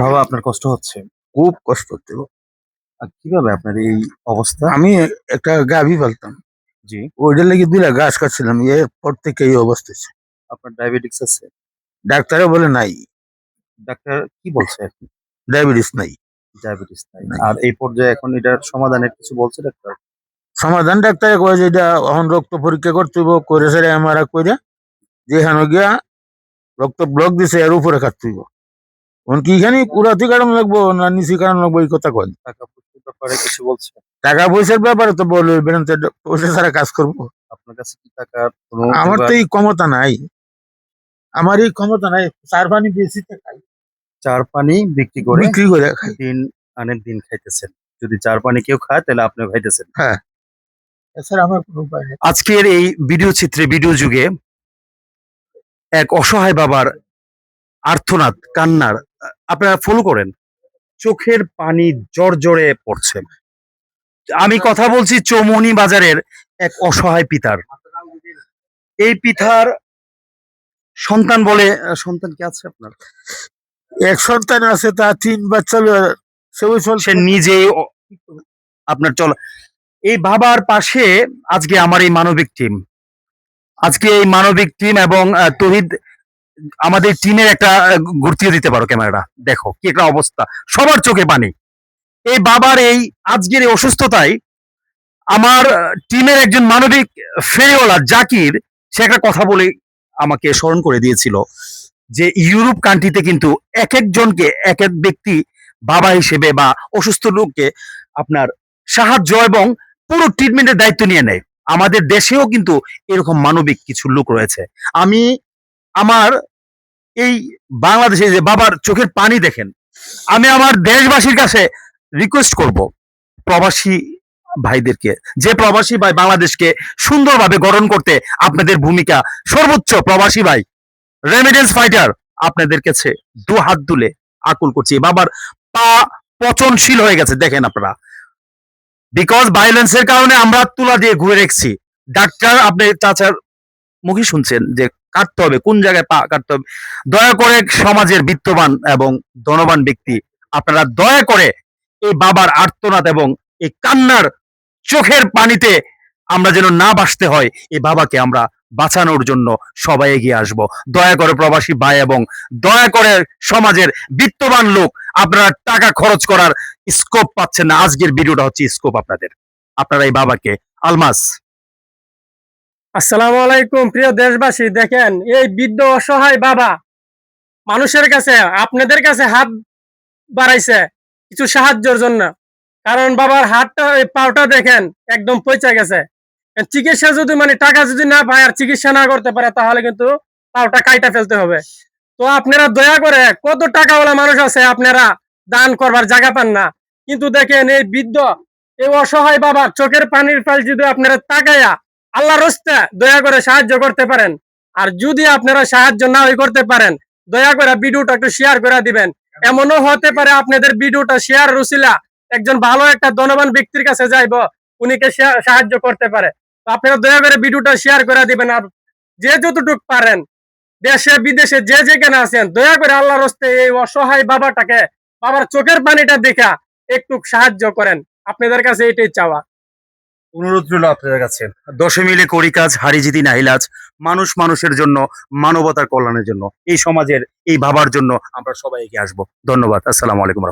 বাবা আপনার কষ্ট হচ্ছে। খুব কষ্ট হচ্ছে গো। কিভাবে আপনার এই অবস্থা? আমি একটা গাভী পালতাম, জি। ওইটার লেগে 2 লাখ ঘাস কাটছিলাম, এরপর থেকে এই অবস্থা হচ্ছে। আপনার ডায়াবেটিকস আছে? ডাক্তারে বলে নাই, ডাক্তার কি বলছে এখন? ডায়াবেটিস নাই। ডায়াবেটিস নাই। নাই। আর এই পর্যায়ে এখন এটার সমাধানের কিছু বলছে ডাক্তার? সমাধান ডাক্তারে কয় যে এটা এখন রক্ত পরীক্ষা করতে হইব, করে সেরে এমআরআই কইরা যেখানে গিয়া রক্ত ব্লক দিছে এর উপরে কাটতে হইব। এখন কি খানি কুড়াতি কারণ লাগবো না নিচি কারণ লাগবো এই কথা কয়। টাকা পয়সার ব্যাপারে কিছু বলছে? টাকা পয়সার ব্যাপারে তো বলবে, পয়সা ছাড়া কাজ করবো? আপনার কাছে কি টাকার কোনো আমার তো জোগাড়? এই ক্ষমতা নাই, আমার এই ক্ষমতা নাই। 4 পানি বেশি খাই, চার পানি বিক্রি করে বিক্রি করে খাই। দিন আনেন দিন খাইতেছেন। যদি চার পানি কেউ খায় তাহলে আপনিও খাইতেছেন। হ্যাঁ, এছাড়া আমার কোনো উপায় নেই। আজকের এই ভিডিও চিত্রে ভিডিও যুগে এক অসহায় বাবার আর্তনাদ কান্নার আপনারা ফলো করেন, চোখের পানি জড়জড়ে পড়ছে। আমি কথা বলছি চৌমুহনী বাজারের এক অসহায় পিতার। এই পিতার সন্তান বলে সন্তান কি আছে আপনার? এক সন্তান আছে, তা 3 বাচ্চা সে নিজেই আপনার চল এই বাবার পাশে আজকে আমার এই মানবিক টিম, আজকে এই মানবিক টিম এবং তহিদ আমাদের টিমের একটা ঘুরতিয়ে দিতে পারো ক্যামেরাটা, দেখো কি একটা অবস্থা, সবার চোখে পানি। এই বাবার এই আজকের এই অসুস্থতায় আমার টিমের একজন মানবিক ফেরিওয়ালা জাকির, সে একটা কথা বলে আমাকে স্মরণ করে দিয়েছিল যে ইউরোপ কান্ট্রিতে কিন্তু এক একজনকে এক এক ব্যক্তি বাবা হিসেবে বা অসুস্থ লোককে আপনার সাহায্য এবং পুরো ট্রিটমেন্টের দায়িত্ব নিয়ে নেয়। আমাদের দেশেও কিন্তু এরকম মানবিক কিছু লোক রয়েছে। আমি আমার এই বাংলাদেশে যে বাবার চোখের পানি দেখেন, আমি আমার দেশবাসীর কাছে রিকোয়েস্ট করব প্রবাসী ভাইদেরকে, যে প্রবাসী ভাই বাংলাদেশকে সুন্দরভাবে গঠন করতে আপনাদের ভূমিকা সর্বোচ্চ, প্রবাসী ভাই রেমিটেন্স ফাইটার আপনাদের কাছে দু হাত তুলে আকুল করছি। বাবার পা পচনশীল হয়ে গেছে দেখেন আপনারা, বিকজ ভাইলেন্সের কারণে আমরা তুলা দিয়ে ঘুরে রেখেছি। ডাক্তার আপনি চাচার মুখে শুনছেন যে কাটতে হবে, কোন জায়গায় পা কাটতে হবে। দয়া করে সমাজের বিত্তবান এবং ধনবান ব্যক্তি আপনারা দয়া করে এই বাবার আর্তনাদ এবং এই কান্নার চোখের পানিতে আমরা যেন না বাসতে হয়, এই বাবাকে আমরা বাঁচানোর জন্য সবাই এগিয়ে আসব। দয়া করে প্রবাসী ভাই এবং দয়া করে সমাজের বিত্তবান লোক, আপনারা টাকা খরচ করার স্কোপ পাচ্ছেন না। আজকের ভিডিওটা হচ্ছে স্কোপ আপনাদের, আপনারা এই বাবাকে আলমাস। আসসালামু আলাইকুম প্রিয় দেশবাসী, দেখেন এই বৃদ্ধ অসহায় বাবা মানুষের কাছে, আপনাদের কাছে হাত বাড়াইছে কিছু সাহায্যের জন্য। কারণ বাবার হাতটা, পাওটা দেখেন একদম পচে গেছে। চিকিৎসা যদি টাকা যদি না পায় আর চিকিৎসা না করতে পারে তাহলে কিন্তু পাওটা কাইটা ফেলতে হবে। তো আপনারা দয়া করে, কত টাকাওয়ালা মানুষ আছে আপনারা দান করবার জায়গা পান না, কিন্তু দেখেন এই বৃদ্ধ এই অসহায় বাবার চোখের পানির ফাল যদি আপনারা তাকায়া আল্লাহর রাস্তে দয়া করে সাহায্য করতে পারেন। আর যদি আপনারা সাহায্য না করতে পারেন, দয়া করে ভিডিওটা একটু শেয়ার করে দিবেন। এমনও হতে পারে আপনাদের ভিডিওটা শেয়ার রুসিলা একজন ভালো একটা ধনবান ব্যক্তির কাছে যাইব, উনিকে সাহায্য করতে পারে। তো আপনারা দয়া করে ভিডিওটা শেয়ার করে দিবেন। আর যে যতটুক পারেন দেশে বিদেশে যে যেখানে আছেন, দয়া করে আল্লাহর রাস্তে এই অসহায় বাবাটাকে, বাবার চোখের পানিটা দেখা একটু সাহায্য করেন। আপনাদের কাছে এটাই চাওয়া, অনুরোধ রইল আপনাদের কাছে। দশে মিলে করি কাজ, হারি জিতি নাহিলাজ। মানুষ মানুষের জন্য, মানবতার কল্যাণের জন্য, এই সমাজের এই বাবার জন্য আমরা সবাই এগিয়ে আসবো। ধন্যবাদ। আসসালামু আলাইকুম।